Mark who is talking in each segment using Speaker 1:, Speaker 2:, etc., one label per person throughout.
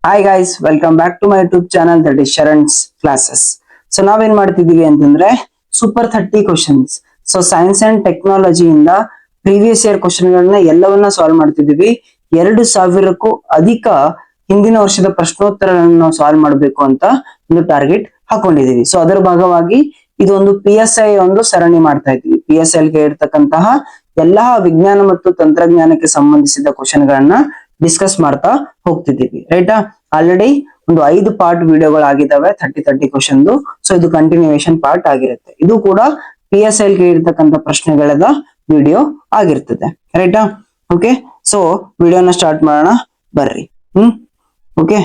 Speaker 1: Hi guys, welcome back to my YouTube channel that is Sharan's classes. So ನಾವೇನ್ ಮಾಡ್ತಿದೀವಿ ಅಂತಂದ್ರೆ super 30 questions. So science and ಟೆಕ್ನಾಲಜಿಯಿಂದ previous year question ಗಳನ್ನ ಎಲ್ಲವನ್ನ solve ಮಾಡ್ತಿದೀವಿ. 2000ಕ್ಕೂ ಅಧಿಕ ಹಿಂದಿನ ವರ್ಷದ ಪ್ರಶ್ನೋತ್ತರಗಳನ್ನು ನಾವು ಸಾಲ್ವ್ ಮಾಡಬೇಕು ಅಂತ ಒಂದು ಟಾರ್ಗೆಟ್ ಹಾಕೊಂಡಿದೀವಿ. ಸೊ ಅದರ ಭಾಗವಾಗಿ ಇದೊಂದು PSI ಒಂದು ಸರಣಿ ಮಾಡ್ತಾ ಇದ್ವಿ. PSI ಗೆ ಇರ್ತಕ್ಕಂತಹ ಎಲ್ಲಾ ವಿಜ್ಞಾನ ಮತ್ತು ತಂತ್ರಜ್ಞಾನಕ್ಕೆ ಸಂಬಂಧಿಸಿದ ಕ್ವಶನ್ ಗಳನ್ನ ಡಿಸ್ಕಸ್ ಮಾಡ್ತಾ ಹೋಗ್ತಿದ್ದೀವಿ. ರೈಟಾ? ಆಲ್ರೆಡಿ ಒಂದು 5 ಪಾರ್ಟ್ ವಿಡಿಯೋಗಳಾಗಿದ್ದಾವೆ 30 ಕ್ವಶನ್. ಸೊ ಇದು ಕಂಟಿನ್ಯೂಯೇಷನ್ ಪಾರ್ಟ್ ಆಗಿರುತ್ತೆ. ಇದು ಕೂಡ PSI ಗೆ ಇರ್ತಕ್ಕಂಥ ಪ್ರಶ್ನೆಗಳದ ವಿಡಿಯೋ ಆಗಿರ್ತದೆ. ರೈಟಾ? ಓಕೆ, ಸೊ ವಿಡಿಯೋನ ಸ್ಟಾರ್ಟ್ ಮಾಡೋಣ ಬರ್ರಿ. ಓಕೆ,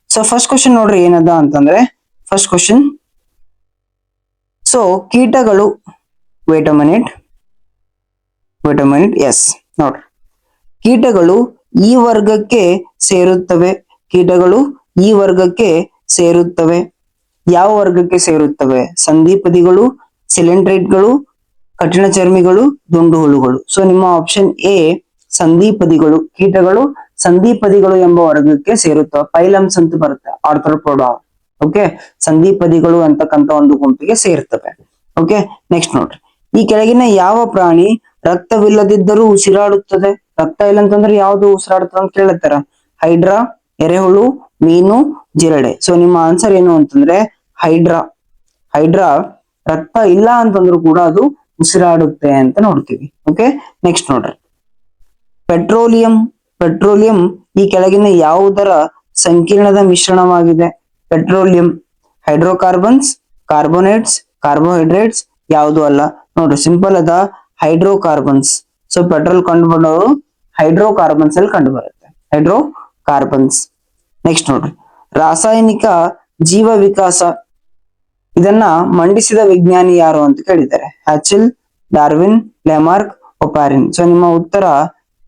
Speaker 1: ಸೊ ಫಸ್ಟ್ ಕ್ವಶನ್ ನೋಡ್ರಿ ಏನದ ಅಂತಂದ್ರೆ, ಫಸ್ಟ್ ಕ್ವಶನ್, ಸೊ ಕೀಟಗಳು, ವೇಟ್ ಅ ಮಿನಿಟ್, ಎಸ್ ನೋಡ್ರಿ, ಕೀಟಗಳು ಈ ವರ್ಗಕ್ಕೆ ಸೇರುತ್ತವೆ. ಕೀಟಗಳು ಈ ವರ್ಗಕ್ಕೆ ಸೇರುತ್ತವೆ. ಯಾವ ವರ್ಗಕ್ಕೆ ಸೇರುತ್ತವೆ? ಸಂಧಿಪದಿಗಳು, ಸಿಲೆಂಟ್ರೇಟ್ಗಳು, ಕಠಿಣ ಚರ್ಮಿಗಳು, ದುಂಡು ಹುಳುಗಳು. ಸೊ ನಿಮ್ಮ ಆಪ್ಷನ್ ಎ ಸಂಧಿಪದಿಗಳು. ಕೀಟಗಳು ಸಂಧಿಪದಿಗಳು ಎಂಬ ವರ್ಗಕ್ಕೆ ಸೇರುತ್ತವೆ. ಪೈಲಮ್ಸ್ ಅಂತ ಬರುತ್ತೆ, ಆರ್ಥ್ರೋಪೋಡಾ. ಓಕೆ, ಸಂಧಿಪದಿಗಳು ಅಂತಕ್ಕಂಥ ಒಂದು ಗುಂಪಿಗೆ ಸೇರ್ತವೆ. ಓಕೆ, ನೆಕ್ಸ್ಟ್ ನೋಡ್ರಿ, ಈ ಕೆಳಗಿನ ಯಾವ ಪ್ರಾಣಿ ರಕ್ತವಿಲ್ಲದಿದ್ದರೂ ಉಸಿರಾಡುತ್ತದೆ? ರಕ್ತ ಇಲ್ಲ ಅಂತಂದ್ರೆ ಯಾವ್ದು ಉಸಿರಾಡುತ್ತದೆ ಅಂತ ಕೇಳತ್ತಾರ. ಹೈಡ್ರಾ, ಎರೆಹುಳು, ಮೀನು, ಜಿರಳೆ. ಸೊ ನಿಮ್ಮ ಆನ್ಸರ್ ಏನು ಅಂತಂದ್ರೆ ಹೈಡ್ರಾ. ಹೈಡ್ರಾ ರಕ್ತ ಇಲ್ಲ ಅಂತಂದ್ರೂ ಕೂಡ ಅದು ಉಸಿರಾಡುತ್ತೆ ಅಂತ ನೋಡ್ತೀವಿ. ಓಕೆ, ನೆಕ್ಸ್ಟ್ ನೋಡ್ರಿ, ಪೆಟ್ರೋಲಿಯಂ. ಪೆಟ್ರೋಲಿಯಂ ಈ ಕೆಳಗಿನ ಯಾವುದರ ಸಂಕೀರ್ಣದ ಮಿಶ್ರಣವಾಗಿದೆ? ಪೆಟ್ರೋಲಿಯಂ ಹೈಡ್ರೋಕಾರ್ಬನ್ಸ್, ಕಾರ್ಬೋನೇಟ್ಸ್, ಕಾರ್ಬೋಹೈಡ್ರೇಟ್ಸ್, ಯಾವುದು ಅಲ್ಲ. ನೋಡ್ರಿ, ಸಿಂಪಲ್ ಅದ, ಹೈಡ್ರೋಕಾರ್ಬನ್ಸ್. ಸೊ ಪೆಟ್ರೋಲ್ ಕಂಡು ಬಂದವರು ಹೈಡ್ರೋಕಾರ್ಬನ್ಸ್ ಅಲ್ಲಿ ಕಂಡು ಬರುತ್ತೆ, ಹೈಡ್ರೋಕಾರ್ಬನ್ಸ್. ನೆಕ್ಸ್ಟ್ ನೋಡ್ರಿ, ರಾಸಾಯನಿಕ ಜೀವ ವಿಕಾಸ ಇದನ್ನ ಮಂಡಿಸಿದ ವಿಜ್ಞಾನಿ ಯಾರು ಅಂತ ಕೇಳಿದ್ದಾರೆ. ಹ್ಯಾಚೆಲ್, ಡಾರ್ವಿನ್, ಲೆಮಾರ್ಕ್, ಒಪಾರಿನ್. ಸೊ ನಿಮ್ಮ ಉತ್ತರ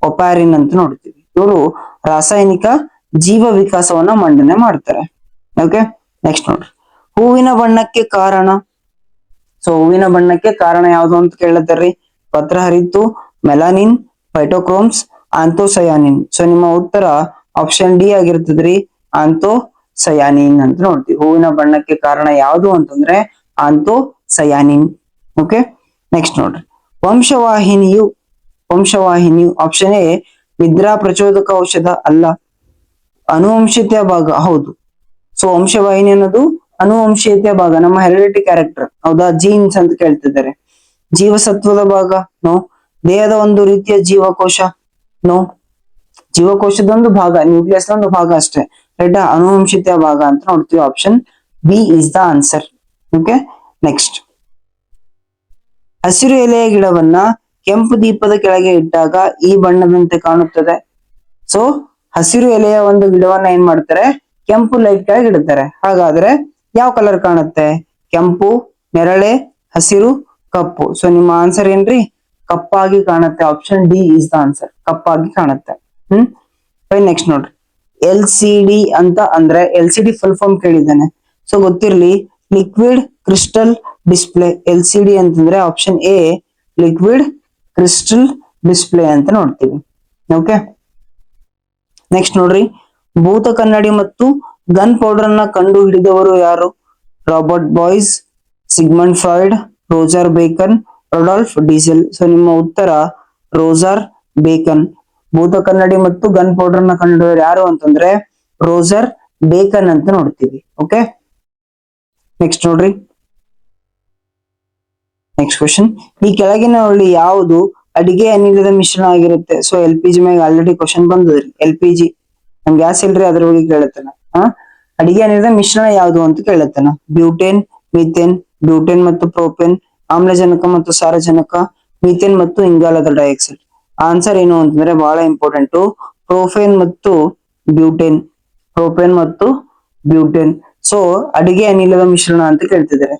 Speaker 1: ಒಪಾರಿನ್ ಅಂತ ನೋಡ್ತೀವಿ. ಇವರು ರಾಸಾಯನಿಕ ಜೀವ ವಿಕಾಸವನ್ನ ಮಂಡನೆ ಮಾಡ್ತಾರೆ. ಓಕೆ, ನೆಕ್ಸ್ಟ್ ನೋಡ್ರಿ, ಹೂವಿನ ಬಣ್ಣಕ್ಕೆ ಕಾರಣ. ಸೊ ಹೂವಿನ ಬಣ್ಣಕ್ಕೆ ಕಾರಣ ಯಾವುದು ಅಂತ ಕೇಳತ್ತಾರ್ರಿ. ಪತ್ರಹರಿತು, ಮೆಲಾನಿನ್, ಫೈಟೋಕ್ರೋಮ್ಸ್, ಆಂಥೋಸಯಾನಿನ್. ಸೊ ನಿಮ್ಮ ಉತ್ತರ ಆಪ್ಷನ್ ಡಿ ಆಗಿರ್ತದ್ರಿ, ಆಂಥೋಸಯಾನಿನ್ ಅಂತ ನೋಡ್ತೀವಿ. ಹೂವಿನ ಬಣ್ಣಕ್ಕೆ ಕಾರಣ ಯಾವುದು ಅಂತಂದ್ರೆ ಆಂಥೋಸಯಾನಿನ್. ಓಕೆ, ನೆಕ್ಸ್ಟ್ ನೋಡ್ರಿ, ವಂಶವಾಹಿನಿಯು. ವಂಶವಾಹಿನಿಯು ಆಪ್ಷನ್ ಎ ನಿದ್ರಾ ಪ್ರಚೋದಕ ಔಷಧ ಅಲ್ಲ, ಅನುವಂಶೀಯತೆಯ ಭಾಗ. ಹೌದು. ಸೊ ವಂಶವಾಹಿನಿ ಅನ್ನೋದು ಅನುವಂಶೀಯತೆಯ ಭಾಗ, ನಮ್ಮ ಹೆರಿಡಿಟಿ ಕ್ಯಾರೆಕ್ಟರ್. ಹೌದಾ? ಜೀನ್ಸ್ ಅಂತ ಕೇಳ್ತಿದ್ದಾರೆ. ಜೀವಸತ್ವದ ಭಾಗ? ನೋ. ದೇಹದ ಒಂದು ರೀತಿಯ ಜೀವಕೋಶ? ನೋ. ಜೀವಕೋಶದ ಒಂದು ಭಾಗ, ನ್ಯೂಕ್ಲಿಯಸ್ ಒಂದು ಭಾಗ ಅಷ್ಟೇ. ರೈಟ್? ಅನುವಂಶೀಯತೆಯ ಭಾಗ ಅಂತ ನೋಡ್ತೀವಿ. Option B is the answer. Okay, next, ಹಸಿರು ಎಲೆಯ ಗಿಡವನ್ನ ಕೆಂಪು ದೀಪದ ಕೆಳಗೆ ಇಟ್ಟಾಗ ಈ ಬಣ್ಣದಂತೆ ಕಾಣುತ್ತದೆ. ಸೊ ಹಸಿರು ಎಲೆಯ ಒಂದು ಗಿಡವನ್ನ ಏನ್ ಮಾಡ್ತಾರೆ? ಕೆಂಪು ಲೈಟ್ ಕೆಳಗೆ ಇಡುತ್ತಾರೆ. ಹಾಗಾದ್ರೆ ಯಾವ ಕಲರ್ ಕಾಣುತ್ತೆ? ಕೆಂಪು, ನೇರಳೆ, ಹಸಿರು, ಕಪ್ಪು. ಸೊ ನಿಮ್ಮ ಆನ್ಸರ್ ಏನ್ರಿ? ಕಪ್ಪಾಗಿ ಕಾಣುತ್ತೆ. Option D is the answer, ಕಪ್ಪಾಗಿ ಕಾಣುತ್ತೆ. ನೆಕ್ಸ್ಟ್ ನೋಡ್ರಿ, LCD ಅಂತ ಅಂದ್ರೆ LCD ಫುಲ್ ಫಾರ್ಮ್ ಕೇಳಿದ್ದಾನೆ. ಸೊ ಗೊತ್ತಿರ್ಲಿ, ಲಿಕ್ವಿಡ್ ಕ್ರಿಸ್ಟಲ್ ಡಿಸ್ಪ್ಲೇ. LCD ಅಂತಂದ್ರೆ option A liquid crystal display ಅಂತ ನೋಡ್ತೀವಿ. ಓಕೆ, ನೆಕ್ಸ್ಟ್ ನೋಡ್ರಿ, ಭೂತ ಕನ್ನಡಿ ಮತ್ತು ಗನ್ ಪೌಡರ್ ಅನ್ನ ಕಂಡು ಹಿಡಿದವರು ಯಾರು? Robert Boyce, Sigmund Freud, Roger Bacon, Rudolf Diesel. So ನಿಮ್ಮ ಉತ್ತರ ರೋಜರ್ ಬೇಕನ್. ಭೂತ ಕನ್ನಡಿ ಮತ್ತು ಗನ್ ಪೌಡರ್ ನ ಕಂಡುಹಿಡಿದವರು ಯಾರು ಅಂತಂದ್ರೆ ರೋಜರ್ ಬೇಕನ್ ಅಂತ ನೋಡ್ತೀವಿ. ಓಕೆ, ನೆಕ್ಸ್ಟ್ ನೋಡ್ರಿ, ನೆಕ್ಸ್ಟ್ ಕ್ವಶನ್, ಈ ಕೆಳಗಿನಲ್ಲಿ ಯಾವುದು ಅಡಿಗೆ ಅನಿಲದ ಮಿಶ್ರಣ ಆಗಿರುತ್ತೆ? ಸೊ LPG ಮ್ಯಾಗ ಆಲ್ರೆಡಿ ಕ್ವಶನ್ ಬಂದದ್ರಿ. LPG ನಮ್ ಗ್ಯಾಸ್ ಇಲ್ರಿ, ಅದ್ರ ಬಗ್ಗೆ ಕೇಳತ್ತನ. ಅಡಿಗೆ ಅನಿಲದ ಮಿಶ್ರಣ ಯಾವುದು ಅಂತ ಕೇಳತ್ತನ. ಬ್ಯೂಟೇನ್, ಮೀಥೇನ್, ಬ್ಯೂಟೇನ್ ಮತ್ತು ಪ್ರೋಪೇನ್, ಆಮ್ಲಜನಕ ಮತ್ತು ಸಾರಜನಕ, ಮೀಥೇನ್ ಮತ್ತು ಇಂಗಾಲದ ಡೈಆಕ್ಸೈಡ್. ಆನ್ಸರ್ ಏನು ಅಂತಂದ್ರೆ ಬಹಳ ಇಂಪಾರ್ಟೆಂಟ್, ಪ್ರೋಪೇನ್ ಮತ್ತು ಬ್ಯೂಟೇನ್. ಪ್ರೋಪೇನ್ ಮತ್ತು ಬ್ಯೂಟೇನ್. ಸೊ ಅಡಿಗೆ ಅನಿಲದ ಮಿಶ್ರಣ ಅಂತ ಕೇಳ್ತಿದ್ದಾರೆ.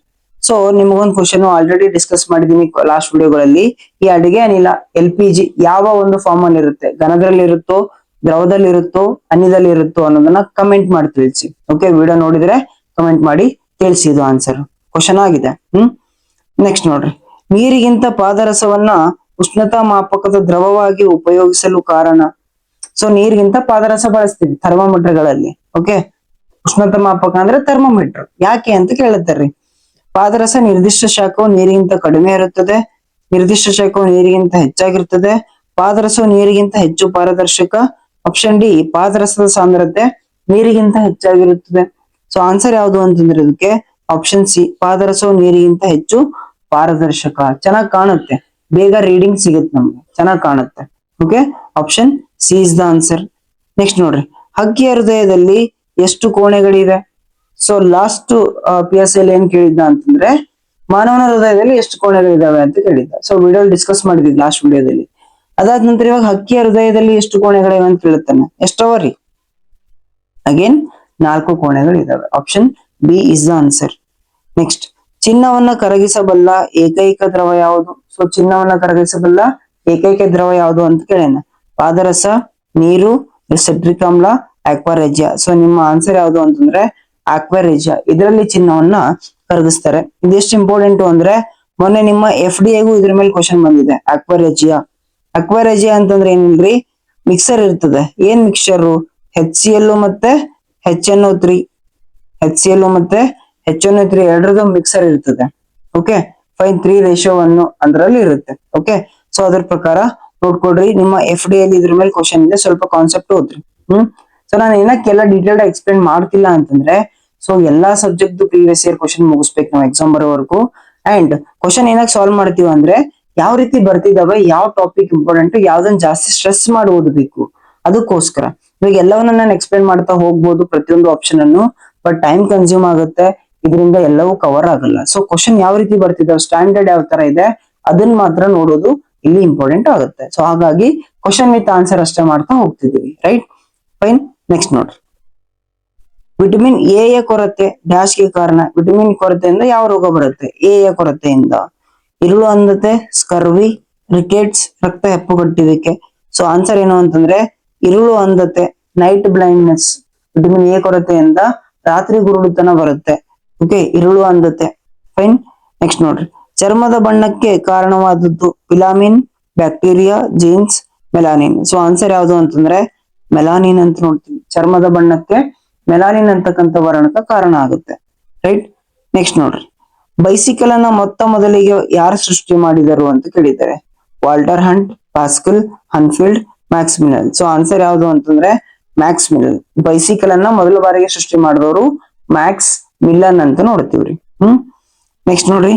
Speaker 1: ಸೊ ನಿಮಗೊಂದು ಕ್ವಶನ್ ಆಲ್ರೆಡಿ ಡಿಸ್ಕಸ್ ಮಾಡಿದೀನಿ ಲಾಸ್ಟ್ ವಿಡಿಯೋಗಳಲ್ಲಿ. ಈ ಅಡಿಗೆ ಅನಿಲ LPG ಯಾವ ಒಂದು ಫಾರ್ಮ್ ಅಲ್ಲಿ ಇರುತ್ತೆ? ಘನದಲ್ಲಿ ಇರುತ್ತೋ, ದ್ರವದಲ್ಲಿ ಇರುತ್ತೋ, ಅನಿಲದಲ್ಲಿ ಇರುತ್ತೋ ಅನ್ನೋದನ್ನ ಕಮೆಂಟ್ ಮಾಡಿ ತಿಳಿಸಿ. ಓಕೆ, ವಿಡಿಯೋ ನೋಡಿದ್ರೆ ಕಮೆಂಟ್ ಮಾಡಿ ತಿಳಿಸಿ. ಇದು ಆನ್ಸರ್ ಕ್ವಶನ್ ಆಗಿದೆ. ನೆಕ್ಸ್ಟ್ ನೋಡ್ರಿ, ನೀರಿಗಿಂತ ಪಾದರಸವನ್ನ ಉಷ್ಣತಾ ಮಾಪಕದ ದ್ರವವಾಗಿ ಉಪಯೋಗಿಸಲು ಕಾರಣ? ಸೊ ನೀರಿಗಿಂತ ಪಾದರಸ ಬಳಸ್ತೀವಿ ಥರ್ಮೋಮೀಟರ್ಗಳಲ್ಲಿ. ಓಕೆ, ಉಷ್ಣತೆ ಮಾಪಕ ಅಂದ್ರೆ ಥರ್ಮೋಮೀಟರ್. ಯಾಕೆ ಅಂತ ಕೇಳುತ್ತಾರ್ರಿ. ಪಾದರಸ ನಿರ್ದಿಷ್ಟ ಶಾಖವು ನೀರಿಗಿಂತ ಕಡಿಮೆ ಇರುತ್ತದೆ, ನಿರ್ದಿಷ್ಟ ಶಾಖವು ನೀರಿಗಿಂತ ಹೆಚ್ಚಾಗಿರುತ್ತದೆ, ಪಾದರಸವು ನೀರಿಗಿಂತ ಹೆಚ್ಚು ಪಾರದರ್ಶಕ. ಆಪ್ಷನ್ ಡಿ, ಪಾದರಸದ ಸಾಂದ್ರತೆ ನೀರಿಗಿಂತ ಹೆಚ್ಚಾಗಿರುತ್ತದೆ. ಸೊ ಆನ್ಸರ್ ಯಾವುದು ಅಂತಂದ್ರೆ ಇದಕ್ಕೆ ಆಪ್ಷನ್ ಸಿ, ಪಾದರಸವು ನೀರಿಗಿಂತ ಹೆಚ್ಚು ಪಾರದರ್ಶಕ. ಚೆನ್ನಾಗಿ ಕಾಣುತ್ತೆ, ಬೇಗ ರೀಡಿಂಗ್ ಸಿಗುತ್ತೆ ನಮ್ಗೆ, ಚೆನ್ನಾಗಿ ಕಾಣುತ್ತೆ. Okay, option C is the answer. Next ನೋಡ್ರಿ, ಹಕ್ಕಿಯ ಹೃದಯದಲ್ಲಿ ಎಷ್ಟು ಕೋಣೆಗಳಿವೆ? So last P S L ಏನ್ ಕೇಳಿದ್ದ ಅಂತಂದ್ರೆ ಮಾನವನ ಹೃದಯದಲ್ಲಿ ಎಷ್ಟು ಕೋಣೆಗಳಿದಾವೆ ಅಂತ ಕೇಳಿದ್ದ. ಸೊ ವಿಡಿಯೋ ಡಿಸ್ಕಸ್ ಮಾಡಿದ್ವಿ ಲಾಸ್ಟ್ ವಿಡಿಯೋದಲ್ಲಿ. ಅದಾದ ನಂತರ ಇವಾಗ ಹಕ್ಕಿಯ ಹೃದಯದಲ್ಲಿ ಎಷ್ಟು ಕೋಣೆಗಳಿವೆ ಅಂತ ಕೇಳುತ್ತಾನೆ. ಎಷ್ಟವರಿ? ಅಗೇನ್ 4 ಕೋಣೆಗಳಿದಾವೆ. Option B is the answer. Next, ಚಿನ್ನವನ್ನ ಕರಗಿಸಬಲ್ಲ ಏಕೈಕ ದ್ರವ ಯಾವುದು? ಸೊ ಚಿನ್ನವನ್ನ ಕರಗಿಸಬಲ್ಲ ಏಕೈಕ ದ್ರವ ಯಾವುದು ಅಂತ ಕೇಳೇನ. ಪಾದರಸ, ನೀರು, ಸಿಟ್ರಿಕ್ ಆಮ್ಲ, ಆಕ್ವಾರೆಜಿಯಾ. ಸೊ ನಿಮ್ಮ ಆನ್ಸರ್ ಯಾವುದು ಅಂತಂದ್ರೆ ಆಕ್ವಾರೆಜಿಯಾ. ಇದರಲ್ಲಿ ಚಿನ್ನವನ್ನ ಕರಗಿಸ್ತಾರೆ. ಇದೆಷ್ಟು ಇಂಪಾರ್ಟೆಂಟ್ ಅಂದ್ರೆ ಮೊನ್ನೆ ನಿಮ್ಮ FDA ಇದ್ರ ಮೇಲೆ ಕ್ವಶನ್ ಬಂದಿದೆ. ಆಕ್ವಾರೆಜಿಯಾ. ಅಕ್ವಾರೆಜಿಯಾ ಅಂತಂದ್ರೆ ಏನಿಲ್ರಿ, ಮಿಕ್ಸರ್ ಇರ್ತದೆ. ಏನ್ ಮಿಕ್ಸರ್? HCl ಮತ್ತೆ HNO3, HCl ಮತ್ತೆ HNO3 ಎರಡರದು ಮಿಕ್ಸರ್ ಇರ್ತದೆ. ಓಕೆ, 5:3 ಅದರಲ್ಲಿ ಇರುತ್ತೆ. ಓಕೆ, ಸೊ ಅದ್ರ ಪ್ರಕಾರ ನೋಡ್ಕೊಡ್ರಿ. ನಿಮ್ಮ FDA ಅಲ್ಲಿ ಇದ್ರ ಮೇಲೆ ಕ್ವಶನ್ ಇದೆ, ಸ್ವಲ್ಪ ಕಾನ್ಸೆಪ್ಟ್ ಓದ್ರಿ. ಸೊ ನಾನು ಏನಕ್ಕೆಲ್ಲ ಡೀಟೇಲ್ಡ್ ಎಕ್ಸ್ಪ್ಲೇನ್ ಮಾಡ್ತಿಲ್ಲ ಅಂತಂದ್ರೆ, ಸೊ ಎಲ್ಲಾ ಸಬ್ಜೆಕ್ಟ್ ಪ್ರೀವಿಯಸ್ ಇಯರ್ ಕ್ವಶನ್ ಮುಗಿಸ್ಬೇಕು ನಾವು ಎಕ್ಸಾಮ್ ಬರೋವರೆಗೂ. ಅಂಡ್ ಕ್ವಶನ್ ಏನಕ್ಕೆ ಸಾಲ್ವ್ ಮಾಡ್ತೀವಿ ಅಂದ್ರೆ ಯಾವ ರೀತಿ ಬರ್ತಿದಾವೆ, ಯಾವ ಟಾಪಿಕ್ ಇಂಪಾರ್ಟೆಂಟ್, ಯಾವ್ದನ್ನ ಜಾಸ್ತಿ ಸ್ಟ್ರೆಸ್ ಮಾಡಿ ಓದಬೇಕು ಅದಕ್ಕೋಸ್ಕರ. ಇವಾಗ ಎಲ್ಲವನ್ನ ನಾನು ಎಕ್ಸ್ಪ್ಲೇನ್ ಮಾಡ್ತಾ ಹೋಗ್ಬೋದು ಪ್ರತಿಯೊಂದು ಆಪ್ಷನ್ ಅನ್ನು, ಬಟ್ ಟೈಮ್ ಕನ್ಸ್ಯೂಮ್ ಆಗುತ್ತೆ, ಇದರಿಂದ ಎಲ್ಲವೂ ಕವರ್ ಆಗಲ್ಲ. ಸೊ ಕ್ವಶನ್ ಯಾವ ರೀತಿ ಬರ್ತಿದಾವೆ, ಸ್ಟ್ಯಾಂಡರ್ಡ್ ಯಾವ ತರ ಇದೆ ಅದನ್ನ ಮಾತ್ರ ನೋಡೋದು ಇಲ್ಲಿ ಇಂಪಾರ್ಟೆಂಟ್ ಆಗುತ್ತೆ. ಸೊ ಹಾಗಾಗಿ ಕ್ವಶನ್ ವಿತ್ ಆನ್ಸರ್ ಅಷ್ಟೇ ಮಾಡ್ತಾ ಹೋಗ್ತಿದೀವಿ. Right, fine. ನೆಕ್ಸ್ಟ್ ನೋಡ್ರಿ, ವಿಟಮಿನ್ ಎ ಯ ಕೊರತೆ ಡ್ಯಾಶ್ ಗೆ ಕಾರಣ. ವಿಟಮಿನ್ ಕೊರತೆಯಿಂದ ಯಾವ ರೋಗ ಬರುತ್ತೆ? ಎ ಯ ಕೊರತೆಯಿಂದ ಇರುಳು ಅಂಧತೆ, ಸ್ಕರ್ವಿ, ರಿಕೆಟ್ಸ್, ರಕ್ತ ಹೆಪ್ಪುಗಟ್ಟುವಿಕೆ. ಸೊ ಆನ್ಸರ್ ಏನು ಅಂತಂದ್ರೆ ಇರುಳು ಅಂಧತೆ, ನೈಟ್ ಬ್ಲೈಂಡ್ನೆಸ್. ವಿಟಮಿನ್ ಎ ಕೊರತೆಯಿಂದ ರಾತ್ರಿ ಗುರುಡುತನ ಬರುತ್ತೆ. ಓಕೆ, ಇರುಳು ಅಂಧತೆ. ಫೈನ್. ನೆಕ್ಸ್ಟ್ ನೋಡ್ರಿ, ಚರ್ಮದ ಬಣ್ಣಕ್ಕೆ ಕಾರಣವಾದದ್ದು filamin, bacteria, genes, melanin. So answer ಯಾವುದು ಅಂತಂದ್ರೆ ಮೆಲಾನಿನ್ ಅಂತ ನೋಡ್ತೀವಿ. ಚರ್ಮದ ಬಣ್ಣಕ್ಕೆ ಮೆಲಾನಿನ್ ಅಂತಕ್ಕಂಥ ವರ್ಣಕ ಕಾರಣ ಆಗುತ್ತೆ. ರೈಟ್. ನೆಕ್ಸ್ಟ್ ನೋಡ್ರಿ, ಬೈಸಿಕಲ್ ಅನ್ನ ಮೊತ್ತ ಮೊದಲಿಗೆ ಯಾರು ಸೃಷ್ಟಿ ಮಾಡಿದರು ಅಂತ ಕೇಳಿದ್ದಾರೆ. Walter Hunt, Pascal, Hanfield, Max Miller. So answer ಯಾವುದು ಅಂತಂದ್ರೆ ಮ್ಯಾಕ್ಸ್ ಮಿಲ್ಲರ್. ಬೈಸಿಕಲ್ ಅನ್ನ ಮೊದಲ ಬಾರಿಗೆ ಸೃಷ್ಟಿ ಮಾಡಿದವರು ಮ್ಯಾಕ್ಸ್ ಮಿಲ್ಲನ್ ಅಂತ ನೋಡ್ತೀವ್ರಿ. ನೆಕ್ಸ್ಟ್ ನೋಡ್ರಿ,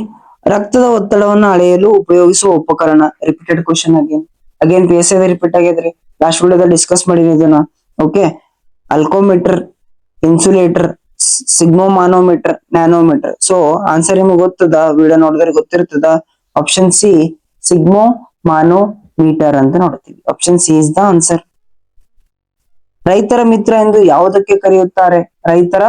Speaker 1: ರಕ್ತದ ಒತ್ತಡವನ್ನು ಅಳೆಯಲು ಉಪಯೋಗಿಸುವ ಉಪಕರಣ. Repeated question again PSI repeat ಆಗಿದ್ರಿ. ಲಾಸ್ಟ್ ವಿಡಿಯೋದಲ್ಲಿ ಡಿಸ್ಕಸ್ ಮಾಡಿದ್ವಿ ಇದನ್ನ. Okay, alcometer, insulator, sphygmomanometer, nanometer. So answer ನಿಮಗೆ ಗೊತ್ತದ, ವಿಡಿಯೋ ನೋಡಿದ್ರೆ ಗೊತ್ತಿರ್ತದ. ಆಪ್ಷನ್ ಸಿ, ಸಿಗ್ಮೋಮಾನೋಮೀಟರ್ ಅಂತ ನೋಡ್ತೀವಿ. Option C is the answer. ರೈತರ ಮಿತ್ರ ಎಂದು ಯಾವುದಕ್ಕೆ ಕರೆಯುತ್ತಾರೆ? ರೈತರ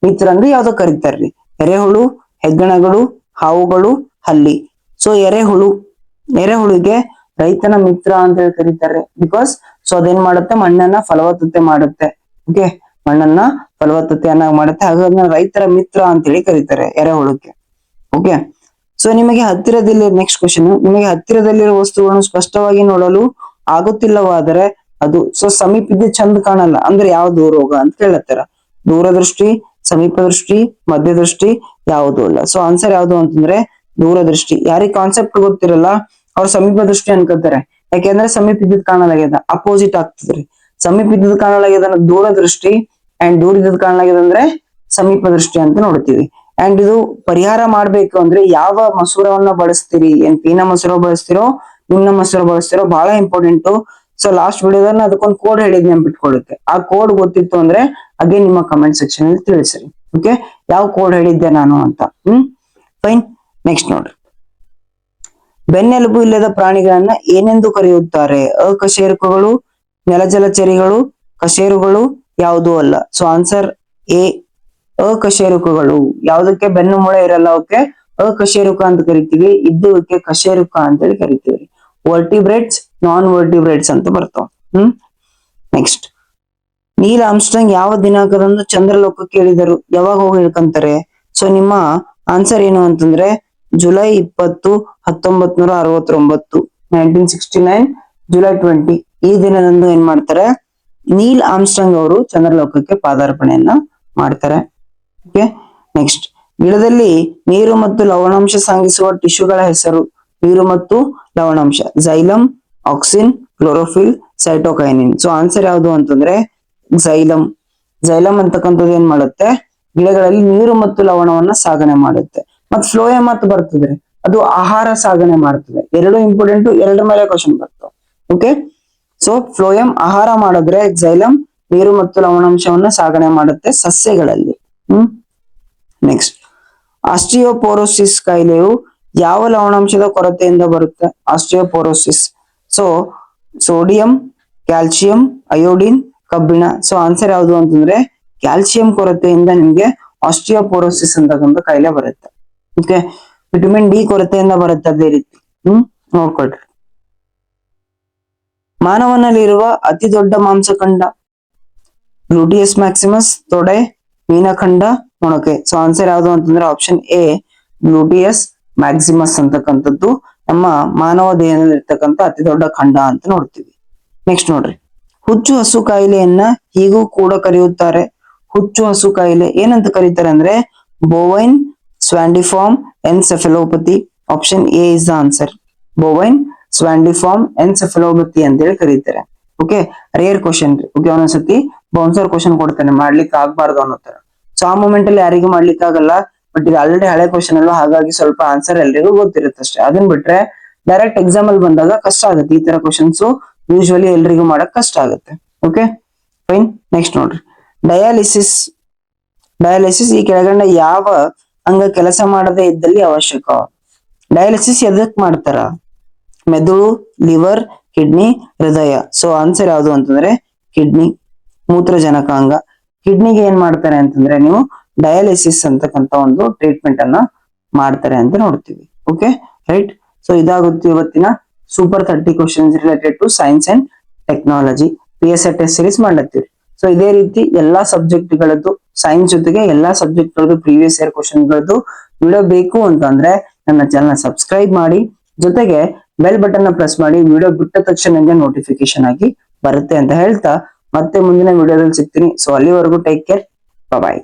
Speaker 1: ಮಿತ್ರ ಎಂದು ಯಾವ್ದಕ್ಕೆ ಕರೀತಾರ್ರಿ? ಎರೆಹುಳು, ಹೆಗ್ಗಣಗಳು, ಹಾವುಗಳು, ಹಲ್ಲಿ. ಸೊ ಎರೆಹುಳಿಗೆ ರೈತನ ಮಿತ್ರ ಅಂತ ಹೇಳಿ ಕರೀತಾರೆ. ಬಿಕಾಸ್ ಸೊ ಅದೇನ್ ಮಾಡುತ್ತೆ, ಮಣ್ಣನ್ನ ಫಲವತ್ತತೆ ಮಾಡುತ್ತೆ. ಓಕೆ, ಮಣ್ಣನ್ನ ಫಲವತ್ತತೆಯನ್ನಾಗಿ ಮಾಡುತ್ತೆ. ಹಾಗಾಗಿ ರೈತರ ಮಿತ್ರ ಅಂತ ಹೇಳಿ ಕರೀತಾರೆ ಎರೆಹುಳಕ್ಕೆ. ಓಕೆ, ಸೊ ನಿಮಗೆ ಹತ್ತಿರದಲ್ಲಿ ನೆಕ್ಸ್ಟ್ ಕ್ವಶನ್, ನಿಮಗೆ ಹತ್ತಿರದಲ್ಲಿರುವ ವಸ್ತುಗಳನ್ನು ಸ್ಪಷ್ಟವಾಗಿ ನೋಡಲು ಆಗುತ್ತಿಲ್ಲವಾದರೆ ಅದು. ಸೊ ಸಮೀಪ ಇದ್ದು ಚಂದ ಕಾಣಲ್ಲ ಅಂದ್ರೆ ಯಾವ್ದು ರೋಗ ಅಂತ ಕೇಳತ್ತಾರ. ದೂರದೃಷ್ಟಿ, ಸಮೀಪ ದೃಷ್ಟಿ, ಮಧ್ಯ ದೃಷ್ಟಿ, ಯಾವುದು ಅಲ್ಲ. ಸೊ ಆನ್ಸರ್ ಯಾವುದು ಅಂತಂದ್ರೆ ದೂರದೃಷ್ಟಿ. ಯಾರಿಗೆ ಕಾನ್ಸೆಪ್ಟ್ ಗೊತ್ತಿರಲ್ಲ ಅವ್ರು ಸಮೀಪ ದೃಷ್ಟಿ ಅನ್ಕೋತಾರೆ. ಯಾಕೆಂದ್ರೆ ಸಮೀಪ ಇದ್ದದ್ ಕಾಣಲಾಗ್ಯದ, ಅಪೋಸಿಟ್ ಆಗ್ತದ್ರಿ. ಸಮೀಪ ಇದ್ದದ್ ಕಾಣಲಾಗ್ಯದ ದೂರದೃಷ್ಟಿ, ಅಂಡ್ ದೂರ ಇದ್ದದ್ ಕಾಣಲಾಗ್ಯದ ಅಂದ್ರೆ ಸಮೀಪ ದೃಷ್ಟಿ ಅಂತ ನೋಡ್ತೀವಿ. ಅಂಡ್ ಇದು ಪರಿಹಾರ ಮಾಡ್ಬೇಕು ಅಂದ್ರೆ ಯಾವ ಮಸೂರವನ್ನ ಬಳಸ್ತೀರಿ, ಏನ್ ಪೀನ ಮಸೂರ ಬಳಸ್ತಿರೋ, ನಿಮ್ನ ಮಸೂರ ಬಳಸ್ತಿರೋ, ಬಹಳ ಇಂಪಾರ್ಟೆಂಟ್. ಸೊ ಲಾಸ್ಟ್ ವಿಡಿಯೋದಲ್ಲಿ ಅದಕ್ಕೊಂದು ಕೋಡ್ ಹೇಳಿದ್ ನೆನ್ಪಿಟ್ಕೊಳ್ಳುತ್ತೆ. ಆ ಕೋಡ್ ಗೊತ್ತಿತ್ತು ಅಂದ್ರೆ ಅಗೇನ್ ನಿಮ್ಮ ಕಮೆಂಟ್ ಸೆಕ್ಷನ್ ಅಲ್ಲಿ ತಿಳಿಸ್ರಿ. ಓಕೆ, ಯಾವ ಕೋಡ್ ಹೇಳಿದ್ದೆ ನಾನು ಅಂತ. ಫೈನ್. ನೆಕ್ಸ್ಟ್ ನೋಡ್ರಿ, ಬೆನ್ನೆಲುಬು ಇಲ್ಲದ ಪ್ರಾಣಿಗಳನ್ನ ಏನೆಂದು ಕರೆಯುತ್ತಾರೆ? ಅಕಶೇರುಕಗಳು, ನೆಲಜಲಚರಿಗಳು, ಕಶೇರುಗಳು, ಯಾವುದೂ ಅಲ್ಲ. ಸೊ ಆನ್ಸರ್ ಎ, ಅಕಶೇರುಕಗಳು. ಯಾವುದಕ್ಕೆ ಬೆನ್ನು ಮೂಳೆ ಇರಲ್ಲ ಅವಕ್ಕೆ ಅಕಶೇರುಕ ಅಂತ ಕರಿತೀವಿ. ಇದ್ದಕ್ಕೆ ಕಶೇರುಕ ಅಂತ ಹೇಳಿ ಕರಿತೀವಿ. ವರ್ಟಿಬ್ರೇಟ್ಸ್, ನಾನ್ ವರ್ಟಿಬ್ರೇಟ್ಸ್ ಅಂತ ಬರ್ತಾವ. ನೆಕ್ಸ್ಟ್, ನೀಲ್ ಆರ್ಮ್ಸ್ಟ್ರಾಂಗ್ ಯಾವ ದಿನಾಂಕದಂದು ಚಂದ್ರಲೋಕಕ್ಕೆ ಇಳಿದರು? ಯಾವಾಗ ಹೋಗಿ ಇಳ್ಕಂತಾರೆ? ಸೊ ನಿಮ್ಮ ಆನ್ಸರ್ ಏನು ಅಂತಂದ್ರೆ ಜುಲೈ 20, 1969, 1969 ಜುಲೈ 20 ಈ ದಿನದಂದು ಏನ್ ಮಾಡ್ತಾರೆ, ನೀಲ್ ಆಮ್ಸ್ಟ್ರಾಂಗ್ ಅವರು ಚಂದ್ರಲೋಕಕ್ಕೆ ಪಾದಾರ್ಪಣೆಯನ್ನ ಮಾಡ್ತಾರೆ. ಓಕೆ, ನೆಕ್ಸ್ಟ್, ಗಿಡದಲ್ಲಿ ನೀರು ಮತ್ತು ಲವಣಾಂಶ ಸಾಗಿಸುವ ಟಿಶ್ಯೂಗಳ ಹೆಸರು. ನೀರು ಮತ್ತು ಲವಣಾಂಶ, xylem, auxin, chlorophyll, cytokinin. So answer ಯಾವುದು ಅಂತಂದ್ರೆ ಜೈಲಮ್. ಜೈಲಮ್ ಅಂತಕ್ಕಂಥದ್ದು ಏನ್ ಮಾಡುತ್ತೆ, ಗಿಡಗಳಲ್ಲಿ ನೀರು ಮತ್ತು ಲವಣವನ್ನ ಸಾಗಣೆ ಮಾಡುತ್ತೆ. ಮತ್ ಫ್ಲೋಯಮ್ ಅಂತ ಬರ್ತದೆ, ಅದು ಆಹಾರ ಸಾಗಣೆ ಮಾಡ್ತದೆ. ಎರಡು ಇಂಪಾರ್ಟೆಂಟ್, ಎರಡರ ಮೇಲೆ ಕ್ವಶನ್ ಬರ್ತವೆ. ಓಕೆ, ಸೊ ಫ್ಲೋಯಮ್ ಆಹಾರ ಮಾಡಿದ್ರೆ, ಜೈಲಮ್ ನೀರು ಮತ್ತು ಲವಣಾಂಶವನ್ನ ಸಾಗಣೆ ಮಾಡುತ್ತೆ ಸಸ್ಯಗಳಲ್ಲಿ. ನೆಕ್ಸ್ಟ್, ಆಸ್ಟಿಯೋಪೋರೋಸಿಸ್ ಕಾಯಿಲೆಯು ಯಾವ ಲವಣಾಂಶದ ಕೊರತೆಯಿಂದ ಬರುತ್ತೆ? Osteoporosis, so sodium, calcium, iodine, ಕಬ್ಬಿಣ. ಸೊ ಆನ್ಸರ್ ಯಾವುದು ಅಂತಂದ್ರೆ ಕ್ಯಾಲ್ಸಿಯಂ ಕೊರತೆಯಿಂದ ನಿಮ್ಗೆ ಆಸ್ಟಿಯೋಪೋರೋಸಿಸ್ ಅಂತಕ್ಕಂಥ ಕಾಯಿಲೆ ಬರುತ್ತೆ. ಓಕೆ, ವಿಟಮಿನ್ ಡಿ ಕೊರತೆಯಿಂದ ಬರುತ್ತೆ ಅದೇ ರೀತಿ. ನೋಡ್ಕೊಳ್ರಿ. ಮಾನವನಲ್ಲಿರುವ ಅತಿ ದೊಡ್ಡ ಮಾಂಸಖಂಡ, ಗ್ಲೂಟಿಯಸ್ ಮ್ಯಾಕ್ಸಿಮಸ್, ತೊಡೆ, ಮೀನಖಂಡ, ಮೊಣಕೆ. ಸೊ ಆನ್ಸರ್ ಯಾವುದು ಅಂತಂದ್ರೆ ಆಪ್ಷನ್ ಎ, ಗ್ಲೂಟಿಯಸ್ ಮ್ಯಾಕ್ಸಿಮಸ್ ಅಂತಕ್ಕಂಥದ್ದು ನಮ್ಮ ಮಾನವ ದೇಹದಲ್ಲಿರ್ತಕ್ಕಂಥ ಅತಿ ದೊಡ್ಡ ಖಂಡ ಅಂತ ನೋಡ್ತೀವಿ. ನೆಕ್ಸ್ಟ್ ನೋಡ್ರಿ, ಹುಚ್ಚು ಹಸು ಕಾಯಿಲೆಯನ್ನ ಹೀಗೂ ಕೂಡ ಕರೆಯುತ್ತಾರೆ. ಹುಚ್ಚು ಹಸು ಕಾಯಿಲೆ ಏನಂತ ಕರೀತಾರೆ ಅಂದ್ರೆ bovine spongiform encephalopathy. Option A is the answer. Bovine spongiform encephalopathy ಅಂತ ಹೇಳಿ ಕರೀತಾರೆ. ಓಕೆ, ರೇರ್ ಕ್ವಶನ್ ರೀ. ಓಕೆ, ಒಂದೊಂದ್ಸತಿ ಬೌನ್ಸರ್ ಕ್ವಶನ್ ಕೊಡ್ತಾನೆ, ಮಾಡ್ಲಿಕ್ಕೆ ಆಗ್ಬಾರ್ದು ಅನ್ನೋ ತರ. ಸೊ ಆ ಮೂಮೆಂಟ್ ಅಲ್ಲಿ ಯಾರಿಗೂ ಮಾಡ್ಲಿಕ್ಕೆ ಆಗಲ್ಲ, ಬಟ್ ಇದು ಆಲ್ರೆಡಿ ಹಳೆ ಕ್ವಶನ್ ಅಲ್ವಾ, ಹಾಗಾಗಿ ಸ್ವಲ್ಪ ಆನ್ಸರ್ ಎಲ್ರಿಗೂ ಗೊತ್ತಿರುತ್ತೆ ಅಷ್ಟೇ. ಅದನ್ನ ಬಿಟ್ರೆ ಡೈರೆಕ್ಟ್ ಎಕ್ಸಾಮ್ ಅಲ್ಲಿ ಬಂದಾಗ ಕಷ್ಟ ಆಗುತ್ತೆ. ಈ ತರ ಕ್ವಶನ್ಸ್ ಯೂಶುವಲಿ ಎಲ್ರಿಗೂ ಮಾಡಕ್ ಕಷ್ಟ ಆಗುತ್ತೆ. Okay fine. ನೆಕ್ಸ್ಟ್ ನೋಡ್ರಿ, ಡಯಾಲಿಸಿಸ್. ಡಯಾಲಿಸಿಸ್ ಈ ಕೆಳಗಂಡ ಯಾವ ಅಂಗ ಕೆಲಸ ಮಾಡದೇ ಇದ್ದಲ್ಲಿ ಅವಶ್ಯಕ? ಡಯಾಲಿಸಿಸ್ ಎದಕ್ ಮಾಡ್ತಾರ? ಮೆದುಳು, ಲಿವರ್, ಕಿಡ್ನಿ, ಹೃದಯ. ಸೊ ಆನ್ಸರ್ ಯಾವುದು ಅಂತಂದ್ರೆ ಕಿಡ್ನಿ, ಮೂತ್ರಜನಕ ಅಂಗ. ಕಿಡ್ನಿಗೆ ಏನ್ ಮಾಡ್ತಾರೆ ಅಂತಂದ್ರೆ ನೀವು ಡಯಾಲಿಸಿಸ್ ಅಂತಕ್ಕಂಥ ಒಂದು ಟ್ರೀಟ್ಮೆಂಟ್ ಅನ್ನ ಮಾಡ್ತಾರೆ ಅಂತ ನೋಡ್ತೀವಿ. Okay right. ಸೊ ಇದಾಗುತ್ತೆ ಇವತ್ತಿನ super 30 questions related to science and technology. PSI series ಮಾಡ್ಲತ್ತೀವಿ. ಸೊ ಇದೇ ರೀತಿ ಎಲ್ಲಾ ಸಬ್ಜೆಕ್ಟ್ ಗಳದ್ದು, ಸೈನ್ಸ್ ಜೊತೆಗೆ ಎಲ್ಲಾ ಸಬ್ಜೆಕ್ಟ್ ಗಳದ್ದು ಪ್ರೀವಿಯಸ್ ಇಯರ್ ಕ್ವಶನ್ ಗಳದ್ದು ವಿಡಿಯೋ ಬೇಕು ಅಂತಂದ್ರೆ ನನ್ನ ಚಾನಲ್ ಸಬ್ಸ್ಕ್ರೈಬ್ ಮಾಡಿ, ಜೊತೆಗೆ ಬೆಲ್ ಬಟನ್ ನ ಪ್ರೆಸ್ ಮಾಡಿ. ವಿಡಿಯೋ ಬಿಟ್ಟ ತಕ್ಷಣ ನಿಮಗೆ ನೋಟಿಫಿಕೇಶನ್ ಆಗಿ ಬರುತ್ತೆ ಅಂತ ಹೇಳ್ತಾ ಮತ್ತೆ ಮುಂದಿನ ವಿಡಿಯೋದಲ್ಲಿ ಸಿಗ್ತೀನಿ. ಸೊ ಅಲ್ಲಿವರೆಗೂ ಟೇಕ್ ಕೇರ್, ಬಾಯ್.